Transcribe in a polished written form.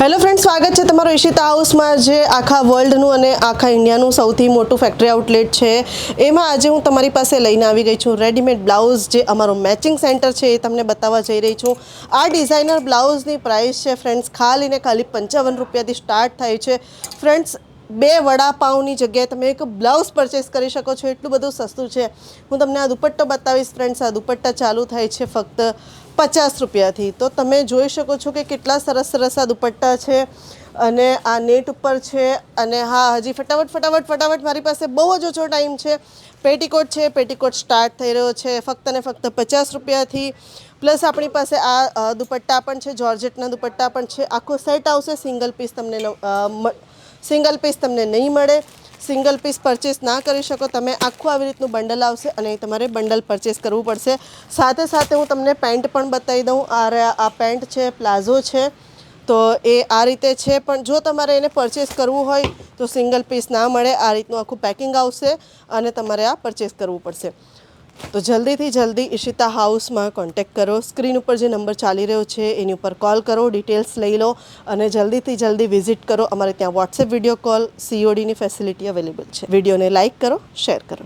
Hello friend, સ્વાગત છે તમારું ઈશિતા હાઉસમાં, જે આખા વર્લ્ડનું અને આખા ઇન્ડિયાનું સૌથી મોટું ફેક્ટરી આઉટલેટ છે. એમાં આજે હું તમારી પાસે લઈને આવી ગઈ છું રેડીમેડ બ્લાઉઝ, જે અમારો મેચિંગ સેન્ટર છે એ તમને બતાવવા જઈ રહી છું. આ ડિઝાઇનર બ્લાઉઝની પ્રાઇસ છે ફ્રેન્ડ્સ ખાલી 55 રૂપિયાથી સ્ટાર્ટ થાય છે. ફ્રેન્ડ્સ, 2 વડાપાઉંની જગ્યાએ તમે એક બ્લાઉઝ પરચેસ કરી શકો છો, એટલું બધું સસ્તું છે. હું તમને આ દુપટ્ટો બતાવીશ ફ્રેન્ડ્સ. આ દુપટ્ટા ચાલુ થાય છે ફક્ત 50 રૂપિયાથી. તો તમે જોઈ શકો છો કે કેટલા સરસ સરસ આ દુપટ્ટા છે અને આ નેટ ઉપર છે. અને હા, હજી ફટાફટ મારી પાસે બહુ જ ઓછો ટાઈમ છે. પેટીકોટ છે, પેટીકોટ સ્ટાર્ટ થઈ રહ્યો છે ફક્ત ને ફક્ત 50 રૂપિયાથી. પ્લસ આપણી પાસે આ દુપટ્ટા પણ છે, જોર્જેટના દુપટ્ટા પણ છે. આખો સેટ આવશે, સિંગલ પીસ તમને નહીં મળે. સિંગલ પીસ પરચેસ ના કરી શકો તમે. આખું આવી રીતનું બંડલ આવશે અને તમારે બંડલ પરચેસ કરવું પડશે. સાથે સાથે હું તમને પેન્ટ પણ બતાવી દઉં. આ પેન્ટ છે, પ્લાઝો છે, તો એ આ રીતે છે. પણ જો તમારે એને પરચેસ કરવું હોય તો સિંગલ પીસ ના મળે. આ રીતનું આખું પેકિંગ આવશે અને તમારે આ પરચેસ કરવું પડશે. તો જલ્દીથી જલ્દી ઈશિતા હાઉસમાં કોન્ટેક્ટ કરો. સ્ક્રીન ઉપર જે નંબર ચાલી રહ્યો છે એની ઉપર કોલ કરો, ડિટેલ્સ લઈ લો અને જલ્દીથી જલ્દી વિઝિટ કરો. અમારે ત્યાં વોટ્સએપ વિડીયો કોલ, CODની ફેસિલિટી અવેલેબલ છે. વિડીયોને લાઇક કરો, શેર કરો.